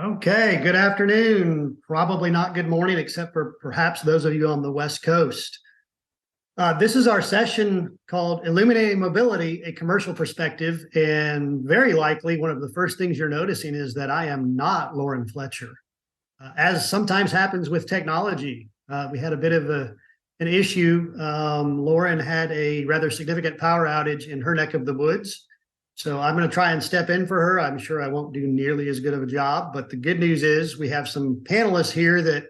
Okay, good afternoon. Probably not good morning, except for perhaps those of you on the West Coast. This is our session called Illuminating Mobility, a Commercial Perspective. And very likely one of the first things you're noticing is that I am not Lauren Fletcher. As sometimes happens with technology, we had a bit of an issue. Lauren had a rather significant power outage in her neck of the woods. So I'm going to try and step in for her. I'm sure I won't do nearly as good of a job, but the good news is we have some panelists here that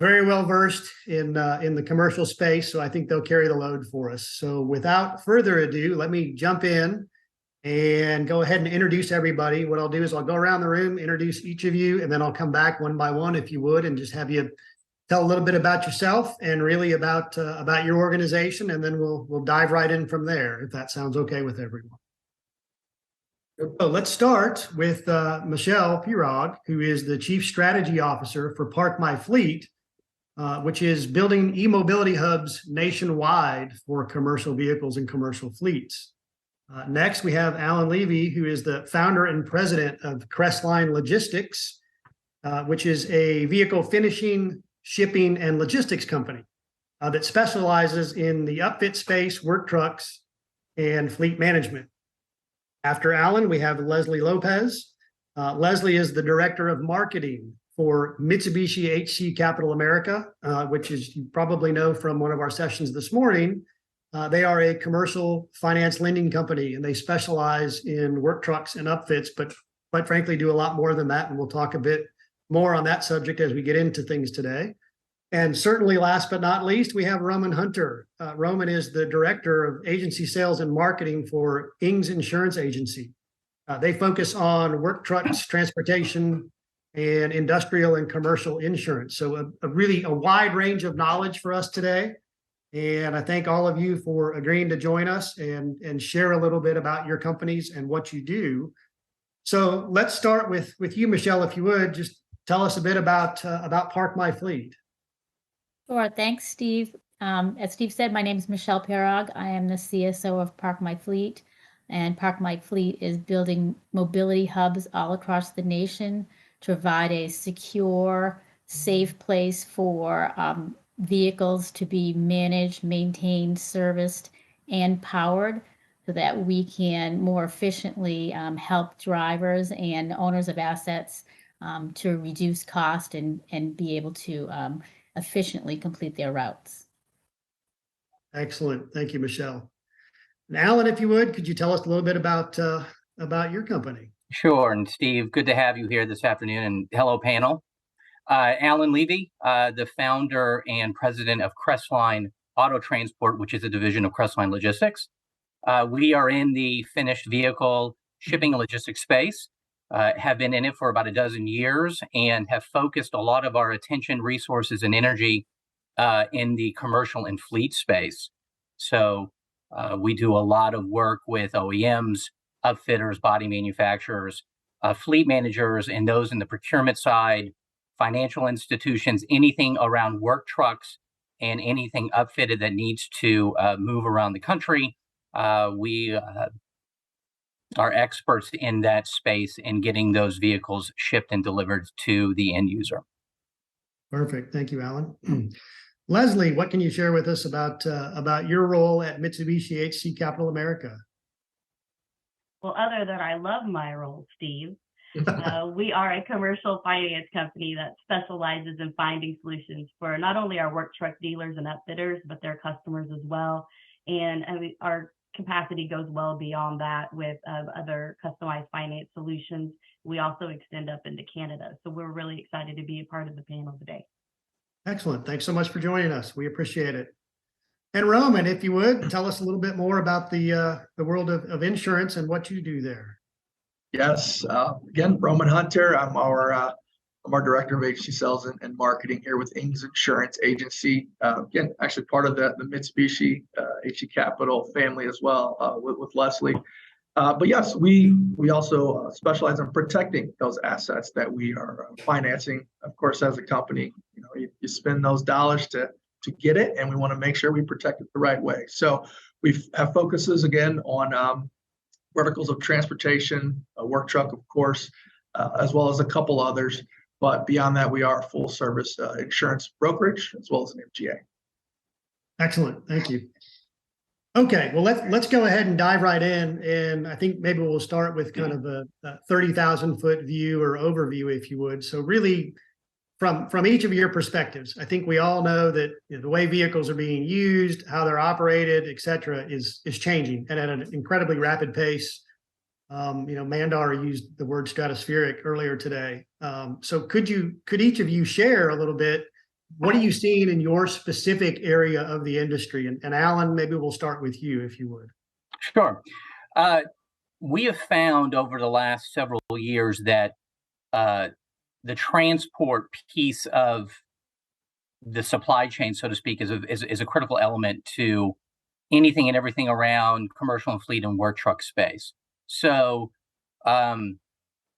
very well versed in the commercial space. So I think they'll carry the load for us. So without further ado, let me jump in and go ahead and introduce everybody. What I'll do is I'll go around the room, introduce each of you, and then I'll come back one by one, if you would, and just have you tell a little bit about yourself and really about your organization, and then we'll dive right in from there, if that sounds okay with everyone. So let's start with Michele Pierog, who is the Chief Strategy Officer for ParkMyFleet, which is building e-mobility hubs nationwide for commercial vehicles and commercial fleets. Next, we have Alan Levy, who is the founder and president of Crestline Logistics, which is a vehicle finishing, shipping, and logistics company that specializes in the upfit space, work trucks, and fleet management. After Alan, we have Lesley Lopez. Lesley is the Director of Marketing for Mitsubishi HC Capital America, which is, you probably know from one of our sessions this morning. They are a commercial finance lending company, and they specialize in work trucks and upfits, but quite frankly, do a lot more than that. And we'll talk a bit more on that subject as we get into things today. And certainly last but not least, we have Roman Hunter. Roman is the Director of Agency Sales and Marketing for ENGS Insurance Agency. They focus on work trucks, transportation, and industrial and commercial insurance. So a really wide range of knowledge for us today. And I thank all of you for agreeing to join us and share a little bit about your companies and what you do. So let's start with you, Michele, if you would. Just tell us a bit about ParkMyFleet. Sure. Thanks, Steve. As Steve said, my name is Michele Pierog. I am the CSO of ParkMyFleet, and ParkMyFleet is building mobility hubs all across the nation to provide a secure, safe place for vehicles to be managed, maintained, serviced, and powered so that we can more efficiently help drivers and owners of assets to reduce cost and be able to efficiently complete their routes. Excellent. Thank you, Michele. And Alan, if you would, could you tell us a little bit about your company? Sure. And Steve, good to have you here this afternoon. And hello, panel. Alan Levy, the founder and president of Crestline Auto Transport, which is a division of Crestline Logistics. We are in the finished vehicle shipping and logistics space. Have been in it for about a dozen years and have focused a lot of our attention, resources, and energy in the commercial and fleet space. So we do a lot of work with OEMs, upfitters, body manufacturers, fleet managers, and those in the procurement side, financial institutions, anything around work trucks and anything upfitted that needs to move around the country. We are experts in that space in getting those vehicles shipped and delivered to the end user. Perfect. Thank you, Alan. Lesley, what can you share with us about your role at Mitsubishi HC Capital America? Well, other than I love my role, Steve, we are a commercial finance company that specializes in finding solutions for not only our work truck dealers and upfitters, but their customers as well. And our capacity goes well beyond that with other customized finance solutions. We also extend up into Canada. So we're really excited to be a part of the panel today. Excellent. Thanks so much for joining us. We appreciate it. And Roman, if you would, tell us a little bit more about the world of insurance and what you do there. Yes. Again, Roman Hunter. I'm our Director of Agency Sales and Marketing here with ENGS Insurance Agency. Again, actually part of the Mitsubishi HC Capital family as well with Lesley. But yes, we also specialize in protecting those assets that we are financing. Of course, as a company, you spend those dollars to get it, and we want to make sure we protect it the right way. So we have focuses again on verticals of transportation, work truck, of course, as well as a couple others. But beyond that, we are a full service insurance brokerage as well as an MGA. Excellent. Thank you. Okay, well, let's go ahead and dive right in. And I think maybe we'll start with kind of a 30,000 foot view or overview, if you would. So really from each of your perspectives, I think we all know that the way vehicles are being used, how they're operated, et cetera, is changing and at an incredibly rapid pace. Mandar used the word stratospheric earlier today. So could each of you share a little bit? What are you seeing in your specific area of the industry? And Alan, maybe we'll start with you, if you would. Sure. We have found over the last several years that the transport piece of the supply chain, so to speak, is a critical element to anything and everything around commercial and fleet and work truck space. So,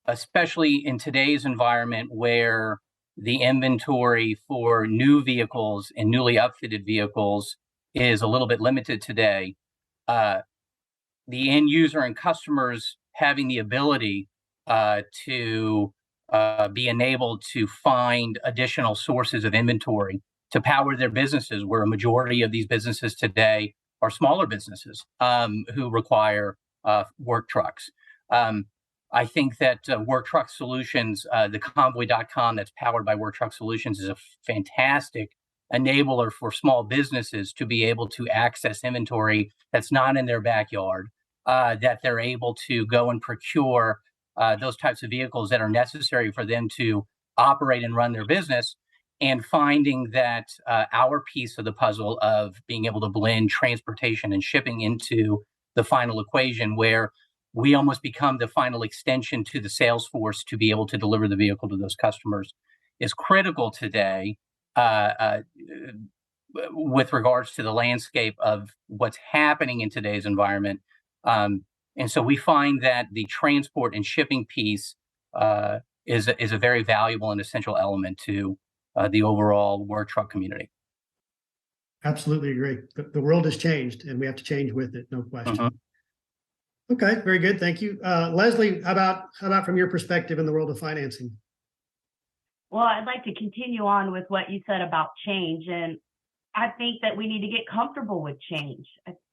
especially in today's environment where the inventory for new vehicles and newly upfitted vehicles is a little bit limited today, the end user and customers having the ability to be enabled to find additional sources of inventory to power their businesses, where a majority of these businesses today are smaller businesses who require work trucks. I think that Work Truck Solutions, the convoy.com that's powered by Work Truck Solutions, is a fantastic enabler for small businesses to be able to access inventory that's not in their backyard, that they're able to go and procure those types of vehicles that are necessary for them to operate and run their business, and finding that our piece of the puzzle of being able to blend transportation and shipping into the final equation, where we almost become the final extension to the sales force to be able to deliver the vehicle to those customers, is critical today with regards to the landscape of what's happening in today's environment. And so we find that the transport and shipping piece is a very valuable and essential element to the overall work truck community. Absolutely agree. The world has changed and we have to change with it, no question. Mm-hmm. Okay, very good. Thank you. Lesley, how about from your perspective in the world of financing? Well, I'd like to continue on with what you said about change. And I think that we need to get comfortable with change.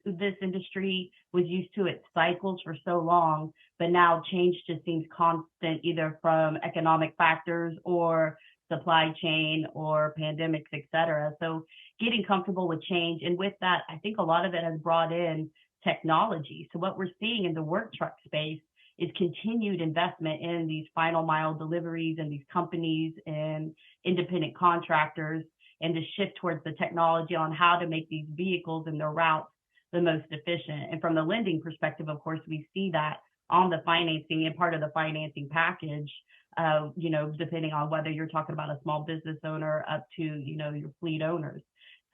This industry was used to its cycles for so long, but now change just seems constant, either from economic factors or supply chain or pandemics, et cetera. So getting comfortable with change. And with that, I think a lot of it has brought in technology. So what we're seeing in the work truck space is continued investment in these final mile deliveries and these companies and independent contractors, and to shift towards the technology on how to make these vehicles and their routes the most efficient. And from the lending perspective, of course, we see that on the financing and part of the financing package, depending on whether you're talking about a small business owner up to, your fleet owners.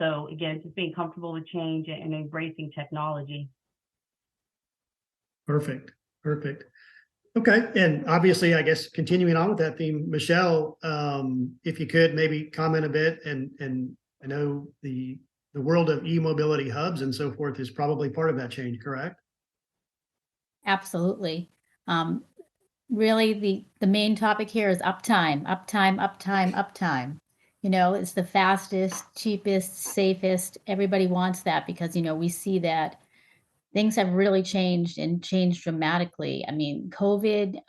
So again, just being comfortable with change and embracing technology. Perfect. Okay. And obviously, I guess continuing on with that theme, Michele, if you could maybe comment a bit, and I know the world of e-mobility hubs and so forth is probably part of that change, correct? Absolutely. Really, the main topic here is uptime. It's the fastest, cheapest, safest. Everybody wants that because, we see that things have really changed and changed dramatically. I mean, COVID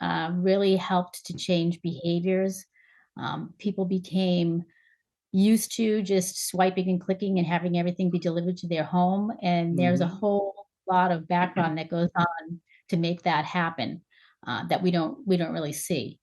really helped to change behaviors. People became used to just swiping and clicking and having everything be delivered to their home. And there's a whole lot of background that goes on to make that happen that we don't really see.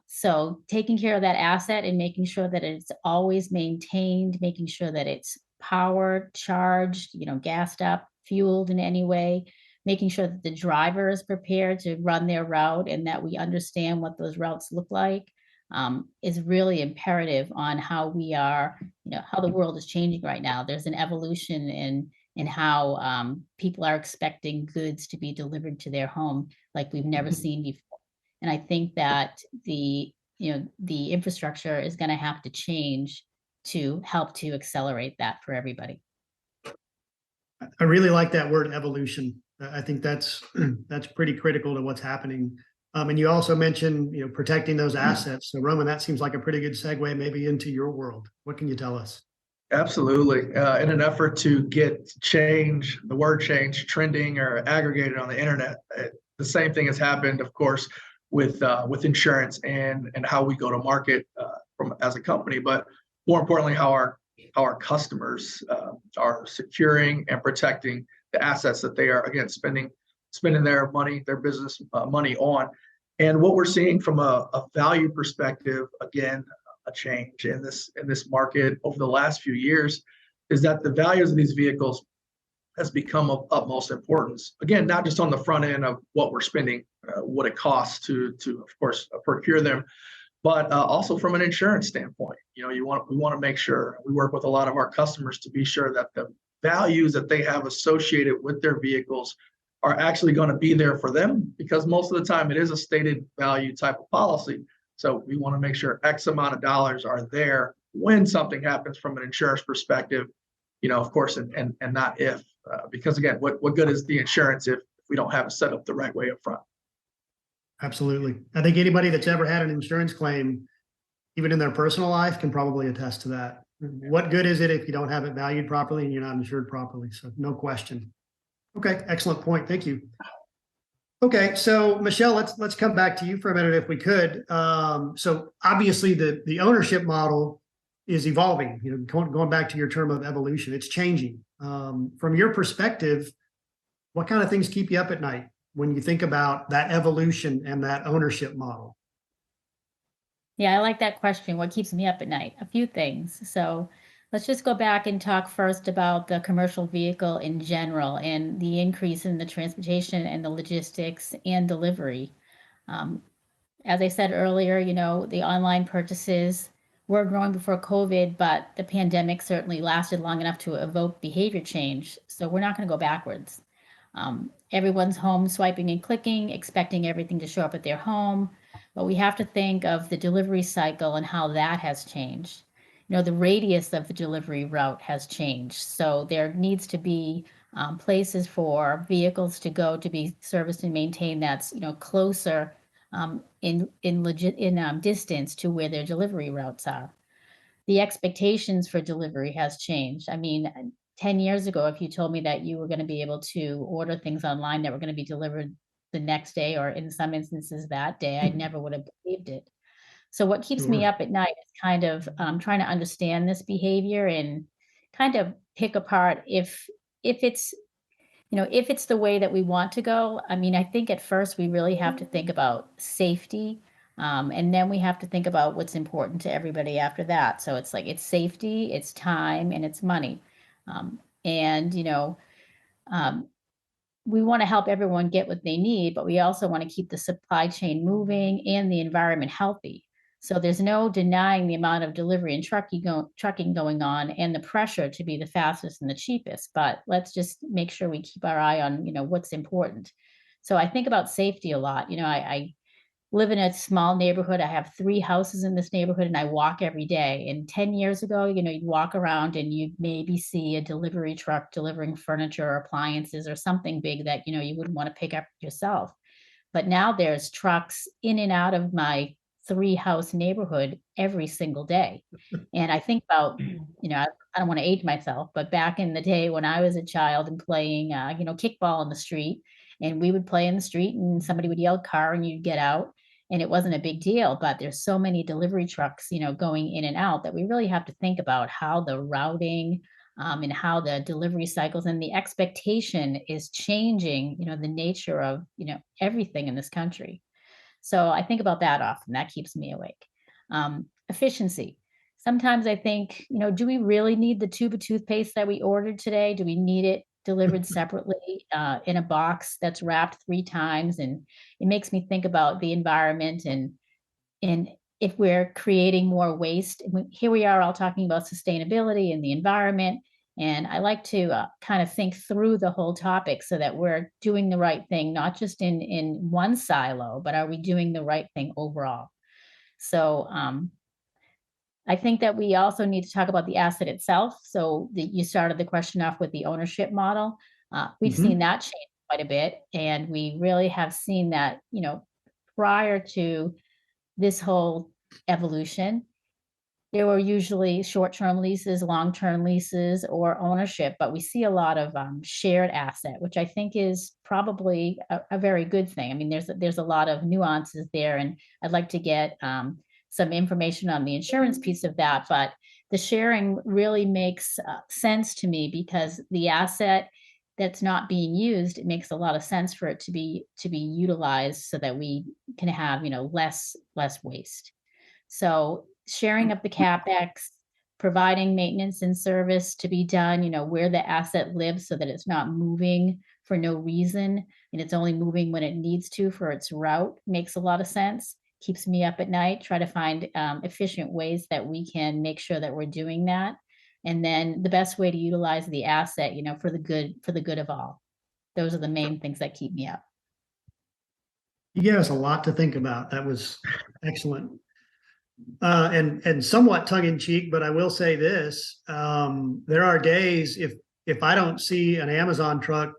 So taking care of that asset and making sure that it's always maintained, making sure that it's powered, charged, gassed up, fueled in any way, making sure that the driver is prepared to run their route and that we understand what those routes look like is really imperative on how we are, how the world is changing right now. There's an evolution in how people are expecting goods to be delivered to their home like we've never seen before. And I think that the infrastructure is going to have to change to help to accelerate that for everybody. I really like that word evolution. I think that's pretty critical to what's happening And you also mentioned, protecting those assets. So Roman, that seems like a pretty good segue maybe into your world. What can you tell us? Absolutely. In an effort to get change, the word change, trending or aggregated on the internet, the same thing has happened, of course, with insurance and how we go to market from as a company, but more importantly, how our customers are securing and protecting the assets that they are, again, spending their money, their business money on. And what we're seeing from a value perspective, again, a change in this market over the last few years is that the values of these vehicles has become of utmost importance. Again, not just on the front end of what we're spending, what it costs to of course procure them, but also from an insurance standpoint. We want to make sure we work with a lot of our customers to be sure that the values that they have associated with their vehicles are actually going to be there for them, because most of the time it is a stated value type of policy. So we want to make sure X amount of dollars are there when something happens from an insurance perspective, of course, and not if, because again, what good is the insurance if we don't have it set up the right way up front? Absolutely. I think anybody that's ever had an insurance claim, even in their personal life, can probably attest to that. What good is it if you don't have it valued properly and you're not insured properly? So no question. Okay, excellent point. Thank you. Okay, so Michele, let's come back to you for a minute if we could. So obviously the ownership model is evolving. Going back to your term of evolution, it's changing. From your perspective, what kind of things keep you up at night when you think about that evolution and that ownership model? Yeah, I like that question. What keeps me up at night? A few things. So let's just go back and talk first about the commercial vehicle in general and the increase in the transportation and the logistics and delivery. As I said earlier, the online purchases were growing before COVID, but the pandemic certainly lasted long enough to evoke behavior change. So we're not going to go backwards. Everyone's home swiping and clicking, expecting everything to show up at their home. But we have to think of the delivery cycle and how that has changed. The radius of the delivery route has changed. So there needs to be places for vehicles to go to be serviced and maintained that's, closer in distance to where their delivery routes are. The expectations for delivery has changed. I mean, 10 years ago, if you told me that you were going to be able to order things online that were going to be delivered the next day, or in some instances that day, I never would have believed it. So what keeps me up at night is kind of trying to understand this behavior and kind of pick apart if it's, if it's the way that we want to go. I mean, I think at first we really have to think about safety. And then we have to think about what's important to everybody after that. So it's like, it's safety, it's time, and it's money. We want to help everyone get what they need, but we also want to keep the supply chain moving and the environment healthy. So there's no denying the amount of delivery and trucking going on and the pressure to be the fastest and the cheapest. But let's just make sure we keep our eye on, what's important. So I think about safety a lot. I live in a small neighborhood. I have 3 houses in this neighborhood and I walk every day. And 10 years ago, you'd walk around and you'd maybe see a delivery truck delivering furniture or appliances or something big that, you wouldn't want to pick up yourself. But now there's trucks in and out of my 3-house neighborhood every single day. And I think about, I don't want to age myself, but back in the day when I was a child and playing, kickball in the street, and we would play in the street and somebody would yell car and you'd get out. And it wasn't a big deal, but there's so many delivery trucks, going in and out that we really have to think about how the routing and how the delivery cycles and the expectation is changing, the nature of, everything in this country. So I think about that often. That keeps me awake. Efficiency. Sometimes I think, do we really need the tube of toothpaste that we ordered today? Do we need it delivered separately in a box that's wrapped 3 times? And it makes me think about the environment and if we're creating more waste. Here we are all talking about sustainability and the environment. And I like to kind of think through the whole topic so that we're doing the right thing, not just in one silo, but are we doing the right thing overall? So I think that we also need to talk about the asset itself. So you started the question off with the ownership model. We've seen that change quite a bit. And we really have seen that, prior to this whole evolution, there were usually short-term leases, long-term leases, or ownership, but we see a lot of shared asset, which I think is probably a very good thing. I mean, there's a lot of nuances there, and I'd like to get some information on the insurance piece of that, but the sharing really makes sense to me, because the asset that's not being used, it makes a lot of sense for it to be utilized so that we can have, less waste. So sharing up the CapEx, providing maintenance and service to be done, where the asset lives so that it's not moving for no reason and it's only moving when it needs to for its route, makes a lot of sense. Keeps me up at night, try to find efficient ways that we can make sure that we're doing that. And then the best way to utilize the asset, for the good of all. Those are the main things that keep me up. You gave us a lot to think about. That was excellent. And somewhat tongue in cheek, but I will say this, there are days if I don't see an Amazon truck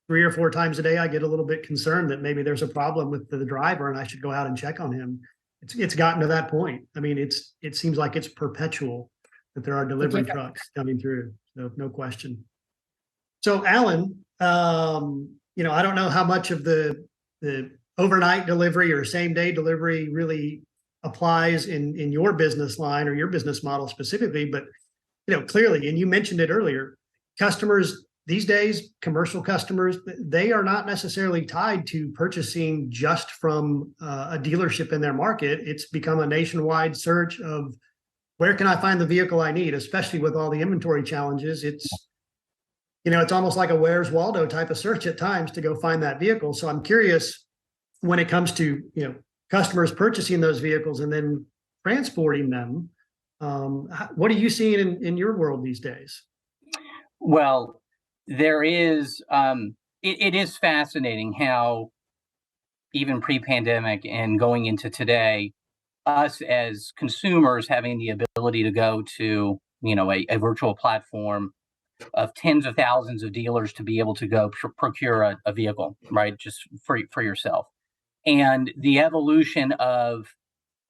3 or 4 times a day, I get a little bit concerned that maybe there's a problem with the driver and I should go out and check on him. It's gotten to that point. I mean, it seems like it's perpetual that there are delivery trucks coming through. So no question. So Alan, I don't know how much of the overnight delivery or same day delivery really applies in your business line or your business model specifically, but clearly, and you mentioned it earlier, customers these days, commercial customers, they are not necessarily tied to purchasing just from a dealership in their market. It's become a nationwide search of where can I find the vehicle I need, especially with all the inventory challenges. It's almost like a Where's Waldo type of search at times to go find that vehicle. So I'm curious, when it comes to customers purchasing those vehicles and then transporting them, what are you seeing in your world these days? Well, there is, it is fascinating how even pre-pandemic and going into today, us as consumers having the ability to go to, a virtual platform of tens of thousands of dealers to be able to go procure a vehicle, right? Just for yourself. And the evolution of,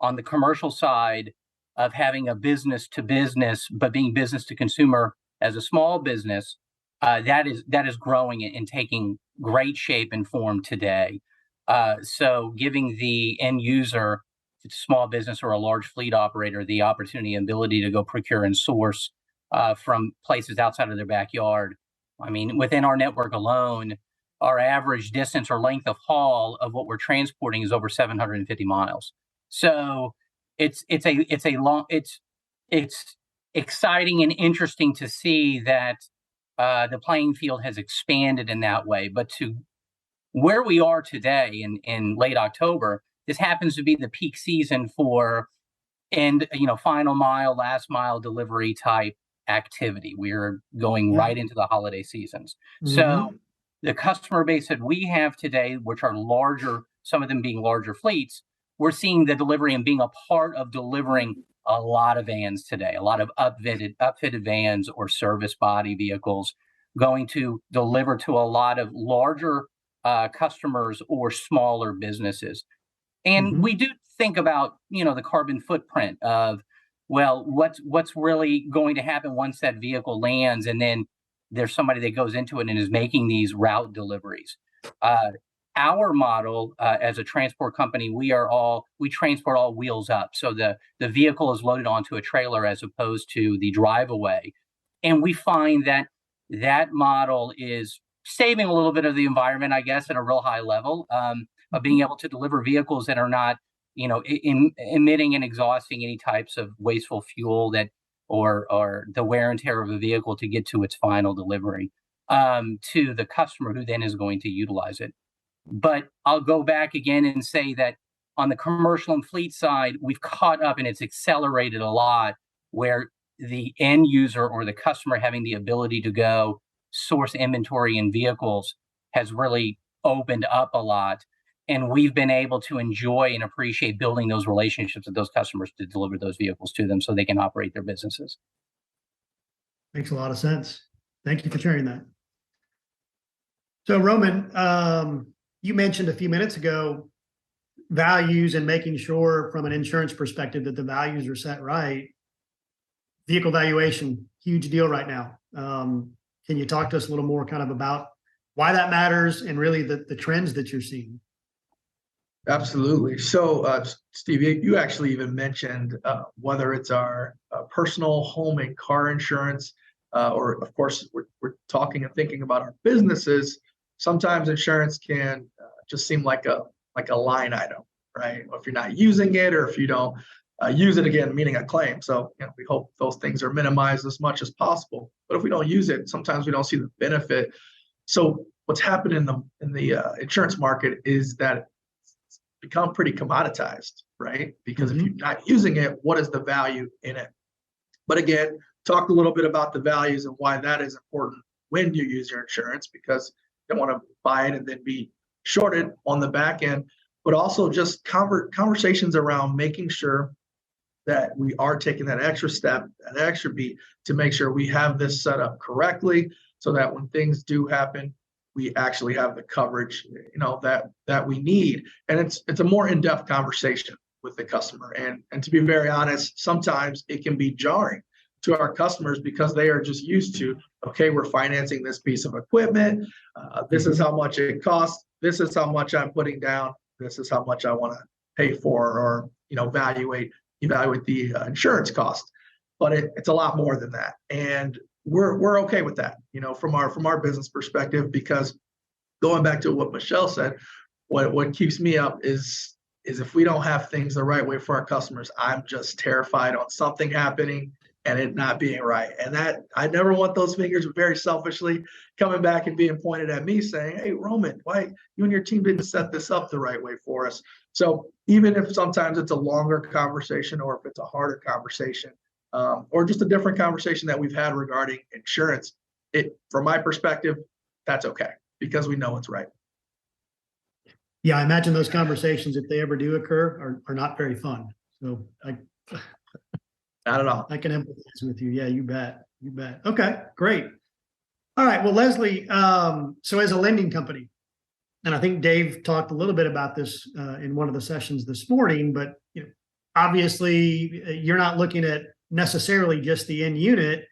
on the commercial side, of having a business to business, but being business to consumer as a small business, that is growing and taking great shape and form today. So giving the end user, if it's a small business or a large fleet operator, the opportunity and ability to go procure and source from places outside of their backyard. I mean, within our network alone, our average distance or length of haul of what we're transporting is over 750 miles. So it's exciting and interesting to see that the playing field has expanded in that way. But to where we are today in late October, this happens to be the peak season for final mile, last mile delivery type activity. We're going right into the holiday seasons. Mm-hmm. So the customer base that we have today, which are larger, some of them being larger fleets, we're seeing the delivery and being a part of delivering a lot of vans today, a lot of upfitted vans or service body vehicles going to deliver to a lot of larger customers or smaller businesses. And we do think about, the carbon footprint of, well, what's really going to happen once that vehicle lands and then there's somebody that goes into it and is making these route deliveries. Our model as a transport company, we transport all wheels up. So the vehicle is loaded onto a trailer as opposed to the drive away. And we find that model is saving a little bit of the environment, I guess, at a real high level of being able to deliver vehicles that are not, emitting and exhausting any types of wasteful fuel or the wear and tear of a vehicle to get to its final delivery to the customer who then is going to utilize it. But I'll go back again and say that on the commercial and fleet side, we've caught up and it's accelerated a lot where the end user or the customer having the ability to go source inventory in vehicles has really opened up a lot. And we've been able to enjoy and appreciate building those relationships with those customers to deliver those vehicles to them so they can operate their businesses. Makes a lot of sense. Thank you for sharing that. So Roman, you mentioned a few minutes ago values and making sure from an insurance perspective that the values are set right. Vehicle valuation, huge deal right now. Can you talk to us a little more kind of about why that matters and really the trends that you're seeing? Absolutely. So, Steve, you actually even mentioned whether it's our personal home and car insurance, or of course, we're talking and thinking about our businesses. Sometimes insurance can just seem like a line item, right? If you're not using it, or if you don't use it again, meaning a claim. So, we hope those things are minimized as much as possible. But if we don't use it, sometimes we don't see the benefit. So, what's happened in the insurance market is that it's become pretty commoditized, right? Because if you're not using it, what is the value in it? But again, talk a little bit about the values and why that is important when you use your insurance, because you don't want to buy it and then be shorted on the back end, but also just conversations around making sure that we are taking that extra step, that extra beat to make sure we have this set up correctly so that when things do happen, we actually have the coverage, that we need. And it's a more in-depth conversation with the customer. And to be very honest, sometimes it can be jarring to our customers because they are just used to, okay, we're financing this piece of equipment. This is how much it costs. This is how much I'm putting down. This is how much I want to pay for, or evaluate the insurance cost. But it's a lot more than that, and we're okay with that, from our business perspective, because going back to what Michele said, what keeps me up is if we don't have things the right way for our customers, I'm just terrified on something happening and it not being right. And that I never want those fingers very selfishly coming back and being pointed at me saying, hey, Roman, why you and your team didn't set this up the right way for us? So even if sometimes it's a longer conversation, or if it's a harder conversation, or just a different conversation that we've had regarding insurance, from my perspective, that's okay, because we know it's right. Yeah, I imagine those conversations, if they ever do occur, are not very fun. So Not at all. I can empathize with you. Yeah, you bet. You bet. Okay, great. All right. Well, Lesley, so as a lending company, and I think Dave talked a little bit about this in one of the sessions this morning, but obviously you're not looking at necessarily just the end unit,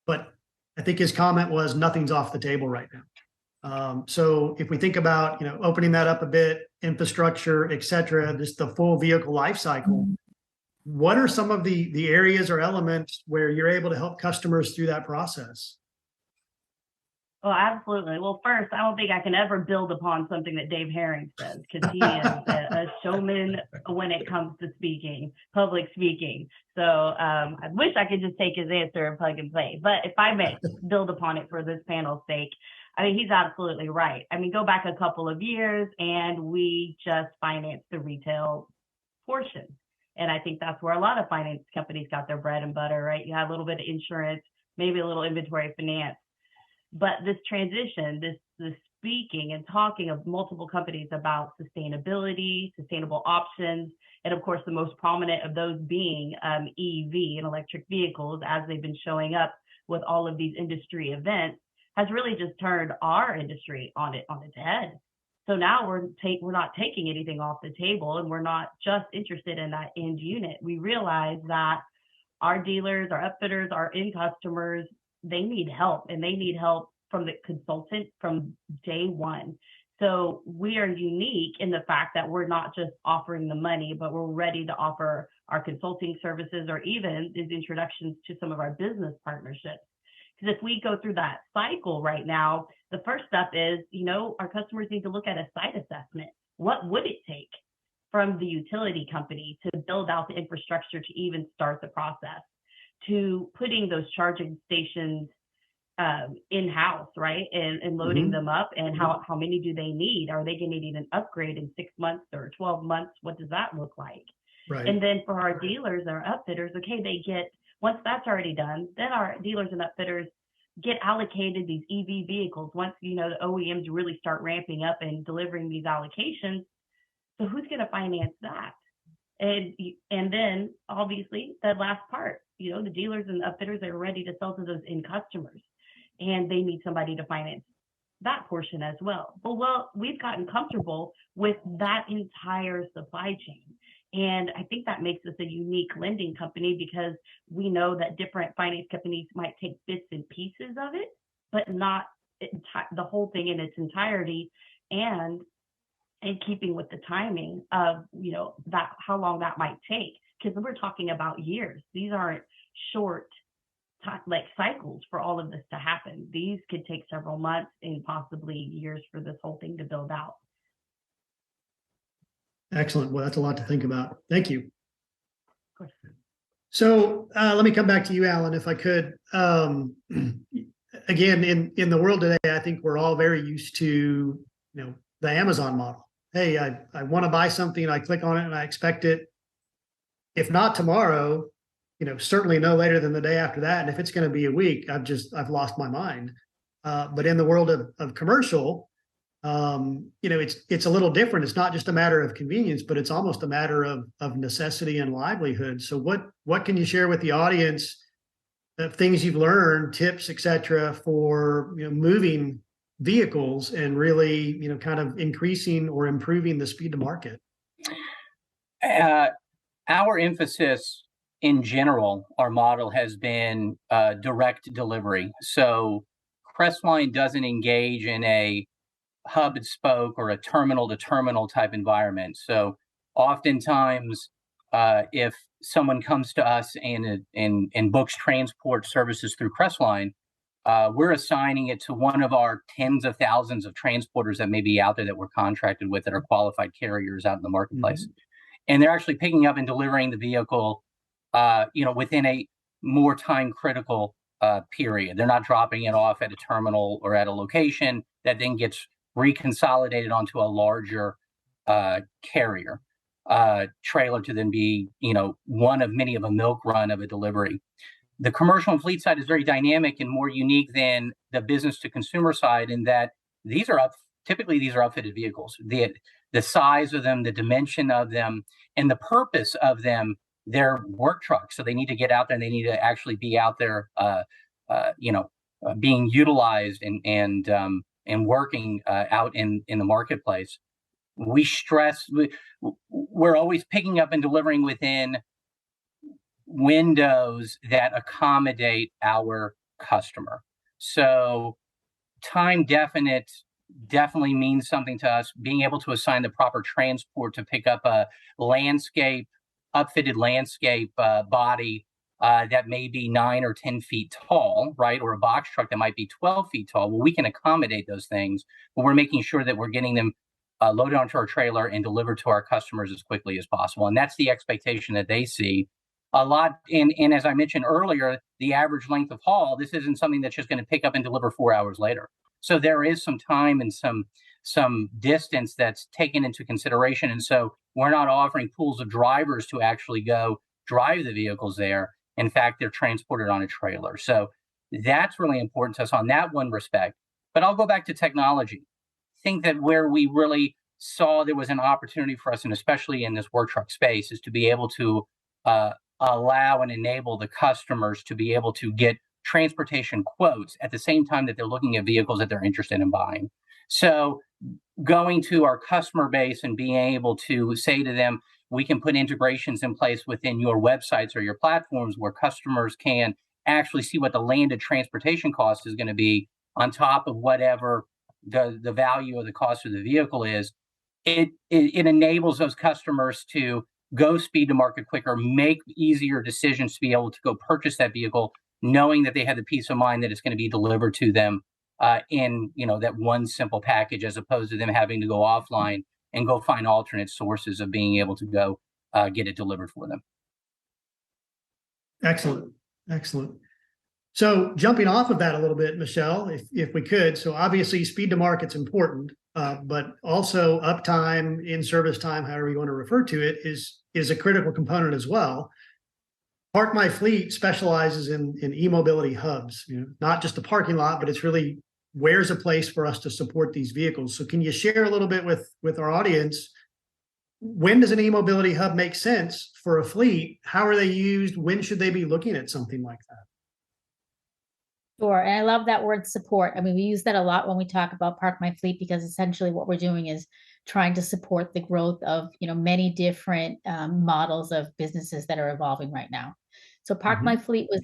but I think his comment was nothing's off the table right now. So if we think about, opening that up a bit, infrastructure, et cetera, just the full vehicle life cycle, what are some of the areas or elements where you're able to help customers through that process? Well, absolutely. Well, first, I don't think I can ever build upon something that Dave Henning says, because he is a showman when it comes to public speaking. So I wish I could just take his answer and plug and play. But if I may build upon it for this panel's sake, he's absolutely right. Go back a couple of years and we just financed the retail portion. And I think that's where a lot of finance companies got their bread and butter, right? You have a little bit of insurance, maybe a little inventory finance. But this transition, this speaking and talking of multiple companies about sustainability, sustainable options, and of course, the most prominent of those being EV and electric vehicles, as they've been showing up with all of these industry events, has really just turned our industry on its head. So now we're not taking anything off the table, and we're not just interested in that end unit. We realize that our dealers, our upfitters, our end customers, they need help, and they need help from the consultant from day one. So we are unique in the fact that we're not just offering the money, but we're ready to offer our consulting services, or even these introductions to some of our business partnerships. Because if we go through that cycle right now, the first step is, our customers need to look at a site assessment. What would it take from the utility company to build out the infrastructure to even start the process, to putting those charging stations in-house, right? And loading them up, and how many do they need? Are they going to need an upgrade in 6 months or 12 months? What does that look like? Right. And then for our dealers, our upfitters, okay, once that's already done, then our dealers and upfitters get allocated these EV vehicles. Once, the OEMs really start ramping up and delivering these allocations, so who's going to finance that? And then obviously that last part, the dealers and the upfitters are ready to sell to those end customers, and they need somebody to finance that portion as well. Well, we've gotten comfortable with that entire supply chain. And I think that makes us a unique lending company because we know that different finance companies might take bits and pieces of it, but not the whole thing in its entirety. And in keeping with the timing of, that how long that might take, because we're talking about years. These aren't short cycles for all of this to happen. These could take several months and possibly years for this whole thing to build out. Excellent. Well, that's a lot to think about. Thank you. Of course. So let me come back to you, Alan, if I could. Again, in the world today, I think we're all very used to, the Amazon model. Hey, I want to buy something, I click on it and I expect it. If not tomorrow, certainly no later than the day after that. And if it's going to be a week, I've lost my mind. But in the world of commercial, it's a little different. It's not just a matter of convenience, but it's almost a matter of necessity and livelihood. So what can you share with the audience of things you've learned, tips, et cetera, for moving vehicles and really, kind of increasing or improving the speed to market? Our emphasis in general, our model has been direct delivery. So Crestline doesn't engage in a hub and spoke or a terminal to terminal type environment. So oftentimes, if someone comes to us and books transport services through Crestline, we're assigning it to one of our tens of thousands of transporters that may be out there that we're contracted with that are qualified carriers out in the marketplace. Mm-hmm. And they're actually picking up and delivering the vehicle, within a more time critical period. They're not dropping it off at a terminal or at a location that then gets reconsolidated onto a larger carrier trailer to then be, one of many of a milk run of a delivery. The commercial and fleet side is very dynamic and more unique than the business to consumer side in that these are outfitted vehicles. The size of them, the dimension of them, and the purpose of them, they're work trucks. So they need to get out there and they need to actually be out there, being utilized and working out in the marketplace. We stress we're always picking up and delivering within windows that accommodate our customer. So time definitely means something to us. Being able to assign the proper transport to pick up a upfitted landscape body that may be 9 or 10 feet tall, right? Or a box truck that might be 12 feet tall. Well, we can accommodate those things, but we're making sure that we're getting them loaded onto our trailer and delivered to our customers as quickly as possible. And that's the expectation that they see. A lot, and as I mentioned earlier, the average length of haul, this isn't something that's just going to pick up and deliver 4 hours later. So there is some time and some distance that's taken into consideration. And so we're not offering pools of drivers to actually go drive the vehicles there. In fact, they're transported on a trailer. So that's really important to us on that one respect. But I'll go back to technology. I think that where we really saw there was an opportunity for us, and especially in this work truck space, is to be able to allow and enable the customers to be able to get transportation quotes at the same time that they're looking at vehicles that they're interested in buying. So going to our customer base and being able to say to them, we can put integrations in place within your websites or your platforms where customers can actually see what the landed transportation cost is going to be on top of whatever the value of the cost of the vehicle is. It enables those customers to go speed to market quicker, make easier decisions to be able to go purchase that vehicle, knowing that they have the peace of mind that it's going to be delivered to them in that one simple package, as opposed to them having to go offline and go find alternate sources of being able to go get it delivered for them. Excellent. So jumping off of that a little bit, Michele, if we could. So obviously speed to market's important, but also uptime, in-service time, however you want to refer to it, is a critical component as well. ParkMyFleet specializes in e-mobility hubs, not just a parking lot, but it's really where's a place for us to support these vehicles. So can you share a little bit with our audience? When does an e-mobility hub make sense for a fleet? How are they used? When should they be looking at something like that? Sure, and I love that word support. I mean, we use that a lot when we talk about Park My Fleet because essentially what we're doing is trying to support the growth of many different models of businesses that are evolving right now. So Park My Fleet was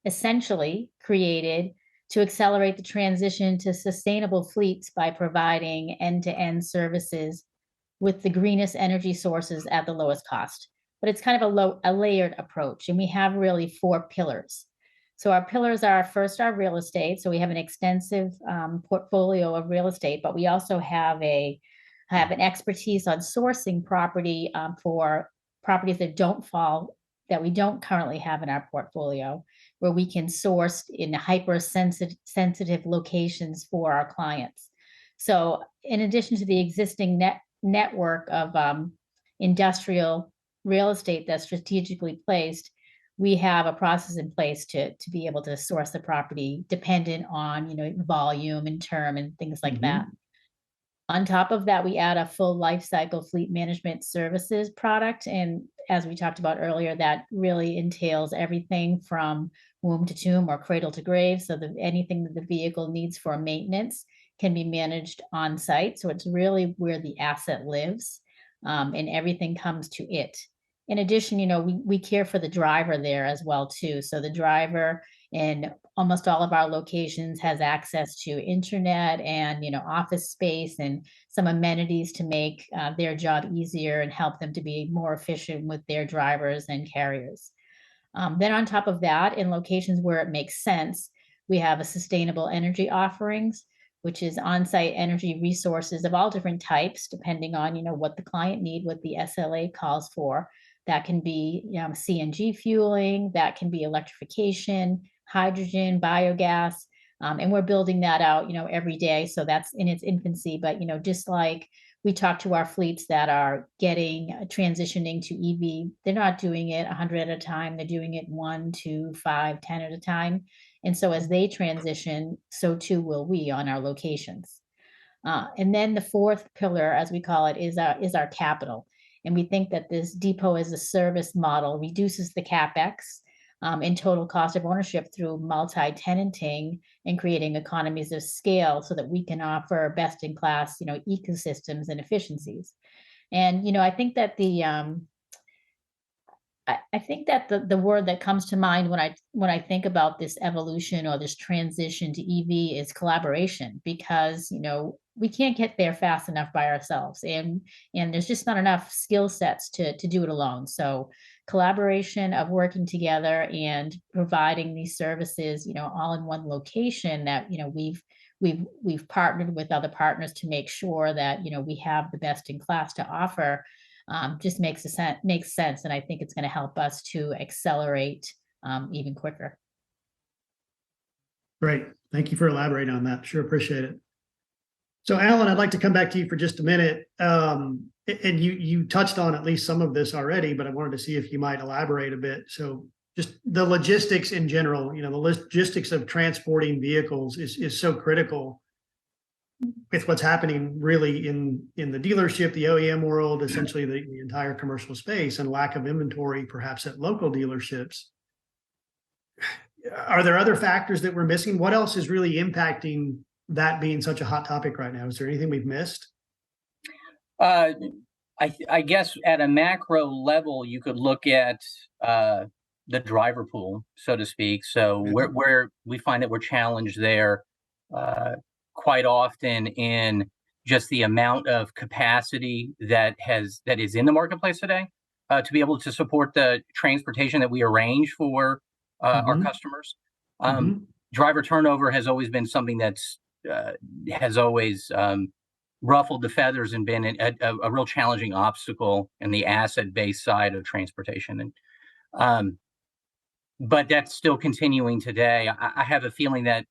essentially created to accelerate the transition to sustainable fleets by providing end-to-end services with the greenest energy sources at the lowest cost. But it's kind of a layered approach, and we have really 4 pillars. So our pillars are first our real estate. So we have an extensive portfolio of real estate, but we also have an expertise on sourcing property for properties that we don't currently have in our portfolio, where we can source in hypersensitive locations for our clients. So in addition to the existing network of industrial real estate that's strategically placed, we have a process in place to be able to source the property dependent on volume and term and things like that. On top of that, we add a full life cycle fleet management services product. And as we talked about earlier, that really entails everything from womb to tomb or cradle to grave. So that anything that the vehicle needs for maintenance can be managed on site. So it's really where the asset lives, and everything comes to it. In addition, we care for the driver there as well too. So the driver in almost all of our locations has access to internet and office space and some amenities to make their job easier and help them to be more efficient with their drivers and carriers. Then on top of that, in locations where it makes sense, we have a sustainable energy offerings, which is on-site energy resources of all different types, depending on what the client need, what the SLA calls for. That can be CNG fueling, that can be electrification, hydrogen, biogas, and we're building that out every day. So that's in its infancy, but just like we talk to our fleets that are transitioning to EV, they're not doing it 100 at a time. They're doing it 1, 2, 5, 10 at a time. And so as they transition, so too will we on our locations. And then the 4th pillar, as we call it, is our capital. And we think that this depot as a service model reduces the CapEx and total cost of ownership through multi-tenanting and creating economies of scale so that we can offer best-in-class, ecosystems and efficiencies. And, I think that the word that comes to mind when I think about this evolution or this transition to EV is collaboration, because we can't get there fast enough by ourselves, and there's just not enough skill sets to do it alone. So collaboration of working together and providing these services, all in one location that we've partnered with other partners to make sure that we have the best in class to offer. Just makes sense. And I think it's going to help us to accelerate even quicker. Great. Thank you for elaborating on that. Sure appreciate it. So Alan, I'd like to come back to you for just a minute. And you touched on at least some of this already, but I wanted to see if you might elaborate a bit. So just the logistics in general, the logistics of transporting vehicles is so critical with what's happening really in the dealership, the OEM world, essentially the entire commercial space, and lack of inventory perhaps at local dealerships. Are there other factors that we're missing? What else is really impacting that being such a hot topic right now? Is there anything we've missed? I guess at a macro level, you could look at the driver pool, so to speak. So where we find that we're challenged there quite often in just the amount of capacity that is in the marketplace today to be able to support the transportation that we arrange for our customers. Driver turnover has always been something that's has always ruffled the feathers and been a real challenging obstacle in the asset-based side of transportation. And but that's still continuing today. I have a feeling that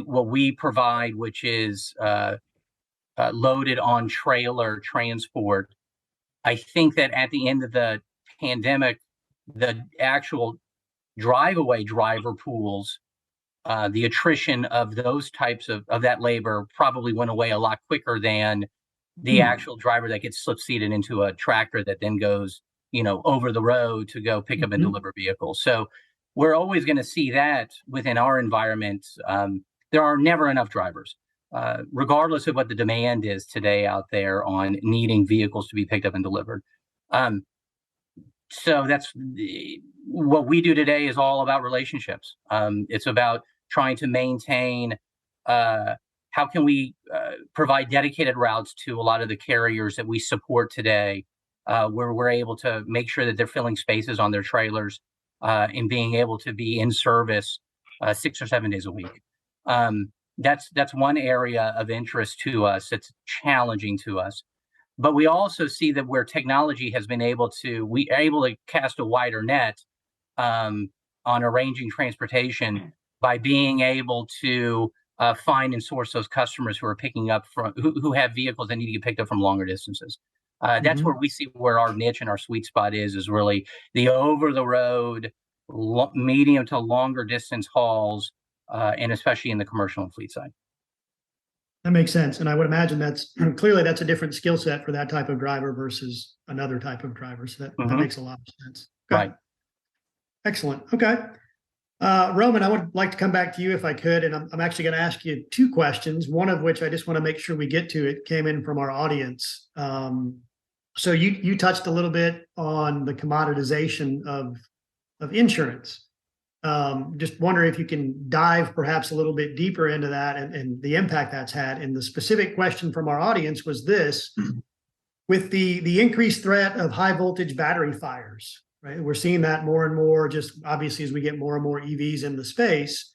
what we provide, which is loaded on trailer transport, I think that at the end of the pandemic, the actual drive-away driver pools, the attrition of those types of that labor probably went away a lot quicker than the actual driver that gets slip-seated into a tractor that then goes, over the road to go pick up and deliver vehicles. So we're always going to see that within our environment. There are never enough drivers, regardless of what the demand is today out there on needing vehicles to be picked up and delivered. So what we do today is all about relationships. It's about trying to maintain how can we provide dedicated routes to a lot of the carriers that we support today, where we're able to make sure that they're filling spaces on their trailers and being able to be in service 6 or 7 days a week. That's one area of interest to us. It's challenging to us. But we also see that where technology has been able to cast a wider net on arranging transportation by being able to find and source those customers who are picking up who have vehicles that need to get picked up from longer distances. That's where we see where our niche and our sweet spot is really the over the road, medium to longer distance hauls, and especially in the commercial and fleet side. That makes sense. And I would imagine that's a different skill set for that type of driver versus another type of driver. So that makes a lot of sense. Okay. Right. Excellent. Okay. Roman, I would like to come back to you if I could. And I'm actually going to ask you 2 questions, one of which I just want to make sure we get to. It came in from our audience. So you touched a little bit on the commoditization of insurance. Just wondering if you can dive perhaps a little bit deeper into that and the impact that's had. And the specific question from our audience was this: with the increased threat of high voltage battery fires, right? We're seeing that more and more, just obviously as we get more and more EVs in the space.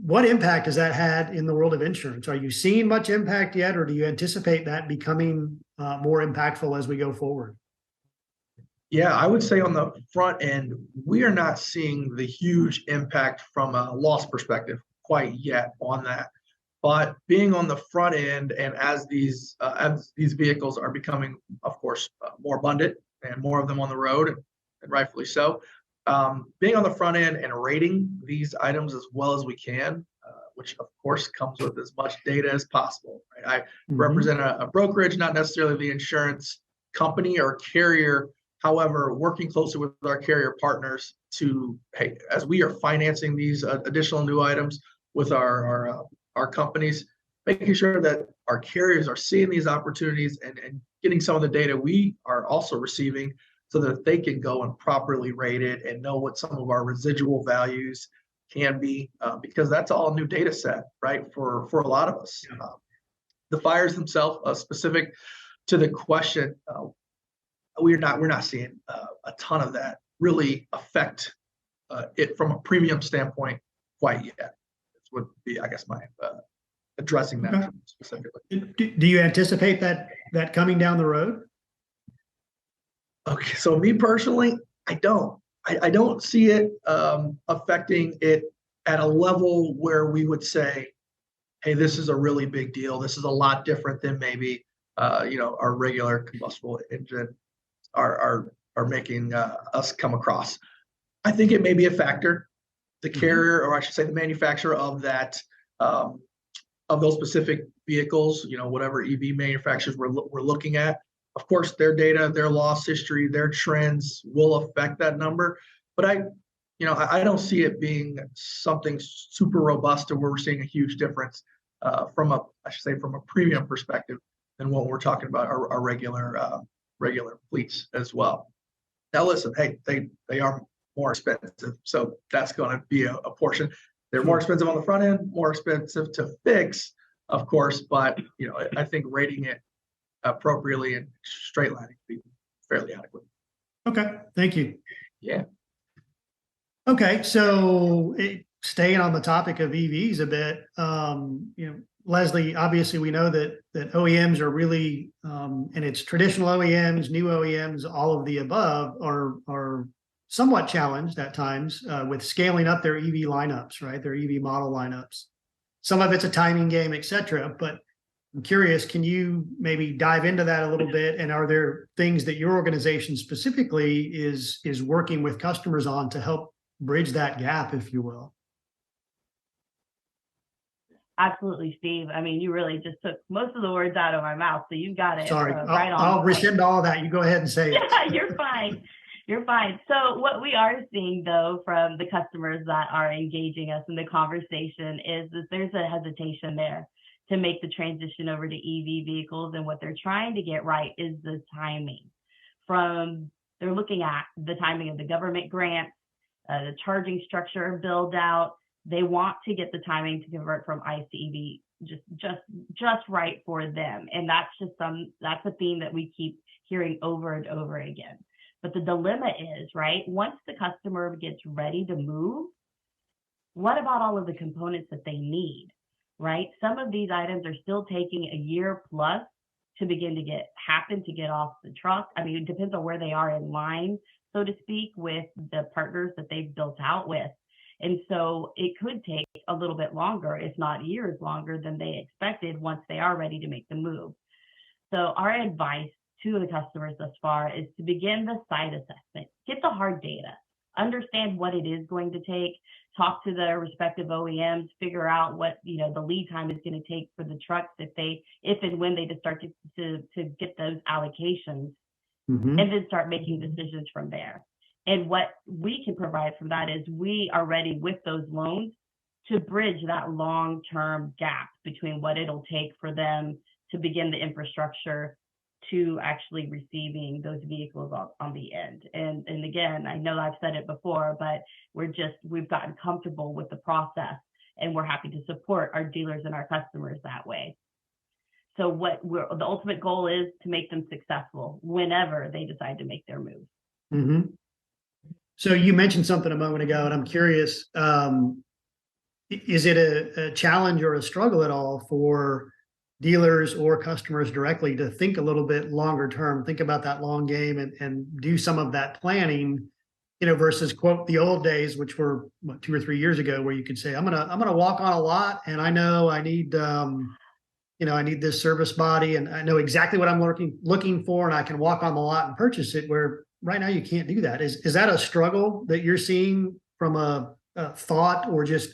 What impact has that had in the world of insurance? Are you seeing much impact yet, or do you anticipate that becoming more impactful as we go forward? Yeah, I would say on the front end, we are not seeing the huge impact from a loss perspective quite yet on that. But being on the front end, and as these vehicles are becoming, of course, more abundant and more of them on the road, and rightfully so, being on the front end and rating these items as well as we can, which of course comes with as much data as possible. Right? I represent a brokerage, not necessarily the insurance company or carrier. However, working closely with our carrier partners to, hey, as we are financing these additional new items with our companies, making sure that our carriers are seeing these opportunities and getting some of the data we are also receiving so that they can go and properly rate it and know what some of our residual values can be, because that's all a new data set, right, for a lot of us. The fires themselves, specific to the question, we're not seeing a ton of that really affect it from a premium standpoint quite yet. This would be, I guess, my addressing that specifically. Do you anticipate that coming down the road? Okay, so me personally, I don't see it affecting it at a level where we would say, hey, this is a really big deal. This is a lot different than maybe our regular combustible engine are making us come across. I think it may be a factor. The carrier, or I should say the manufacturer of that, of those specific vehicles, whatever EV manufacturers we're looking at, of course, their data, their loss history, their trends will affect that number. But I don't see it being something super robust to where we're seeing a huge difference from a premium perspective than what we're talking about our regular fleets as well. Now, listen, hey, they are more expensive, so that's going to be a portion. They're more expensive on the front end, more expensive to fix, of course, but I think rating it appropriately and straight lining would be fairly adequate. Okay, thank you. Yeah. Okay, so staying on the topic of EVs a bit, Lesley, obviously we know that OEMs are really, and it's traditional OEMs, new OEMs, all of the above are somewhat challenged at times with scaling up their EV lineups, right? Their EV model lineups. Some of it's a timing game, et cetera, but I'm curious, can you maybe dive into that a little bit? And are there things that your organization specifically is working with customers on to help bridge that gap, if you will? Absolutely, Steve. I mean, you really just took most of the words out of my mouth, so you got it. Sorry, right on. I'll rescind all of that. You go ahead and say it. Yeah, you're fine. You're fine. So what we are seeing, though, from the customers that are engaging us in the conversation is that there's a hesitation there to make the transition over to EV vehicles. And what they're trying to get right is the timing. They're looking at the timing of the government grants, the charging structure build out. They want to get the timing to convert from ICE to EV just right for them. And that's a theme that we keep hearing over and over again. But the dilemma is, right, once the customer gets ready to move, what about all of the components that they need, right? Some of these items are still taking a year plus to begin to get off the truck. I mean, it depends on where they are in line, so to speak, with the partners that they've built out with. And so it could take a little bit longer, if not years longer than they expected once they are ready to make the move. So our advice to the customers thus far is to begin the site assessment, get the hard data, understand what it is going to take, talk to the respective OEMs, figure out what the lead time is going to take for the trucks if and when they just start to get those allocations, and then start making decisions from there. And what we can provide from that is we are ready with those loans to bridge that long-term gap between what it'll take for them to begin the infrastructure to actually receiving those vehicles on the end. And again, I know I've said it before, but we've gotten comfortable with the process, and we're happy to support our dealers and our customers that way. So the ultimate goal is to make them successful whenever they decide to make their move. Mm-hmm. So you mentioned something a moment ago, and I'm curious, is it a challenge or a struggle at all for dealers or customers directly to think a little bit longer term, think about that long game and do some of that planning, versus quote the old days, which were 2 or 3 years ago, where you could say, I'm gonna walk on a lot, and I know I need I need this service body, and I know exactly what I'm looking for, and I can walk on the lot and purchase it, where right now you can't do that. Is that a struggle that you're seeing from a thought or just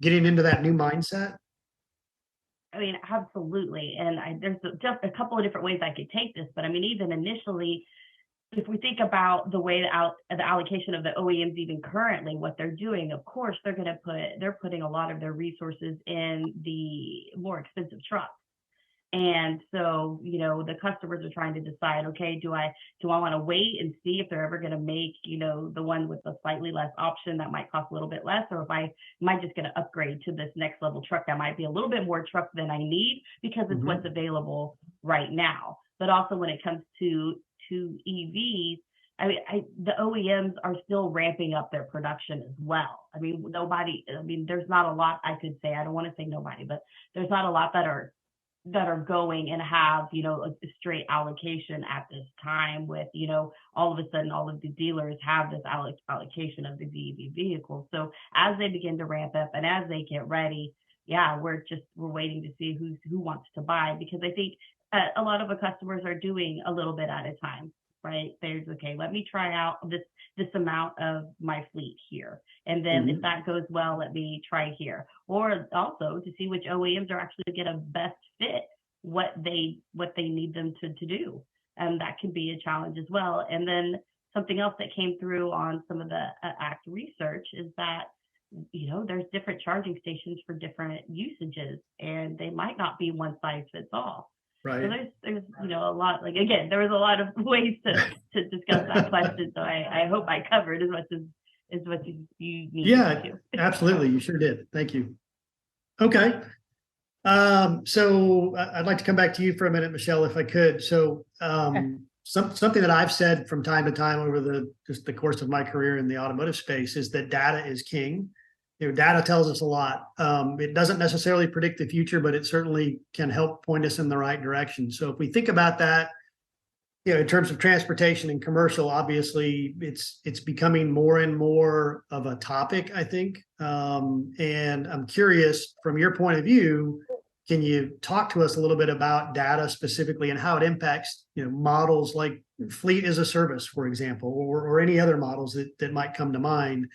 getting into that new mindset? I mean, absolutely. And there's just a couple of different ways I could take this, but I mean, even initially, if we think about the way the allocation of the OEMs, even currently, what they're doing, of course, they're putting a lot of their resources in the more expensive trucks. And so, the customers are trying to decide, okay, do I want to wait and see if they're ever going to make, the one with the slightly less option that might cost a little bit less, or am I just going to upgrade to this next level truck that might be a little bit more truck than I need because it's what's available right now. But also when it comes to EVs, the OEMs are still ramping up their production as well. There's not a lot I could say. I don't want to say nobody, but there's not a lot that are going and have, a straight allocation at this time with, all of a sudden all of the dealers have this allocation of the EV vehicles. So as they begin to ramp up and as they get ready, we're waiting to see who wants to buy, because I think a lot of the customers are doing a little bit at a time, right? There's, okay, let me try out this amount of my fleet here. And then if that goes well, let me try here. Or also to see which OEMs are actually going to best fit what they need them to do. And that can be a challenge as well. And then something else that came through on some of the ACT research is that, there's different charging stations for different usages, and they might not be one size fits all. Right. So there's a lot, again, there was a lot of ways to discuss that question. So I hope I covered as much as you need. Yeah, absolutely. You sure did. Thank you. Okay. So I'd like to come back to you for a minute, Michele, if I could. So something that I've said from time to time over the course of my career in the automotive space is that data is king. Data tells us a lot. It doesn't necessarily predict the future, but it certainly can help point us in the right direction. So if we think about that, in terms of transportation and commercial, obviously it's becoming more and more of a topic, I think. And I'm curious, from your point of view, can you talk to us a little bit about data specifically and how it impacts, models like fleet as a service, for example, or any other models that might come to mind,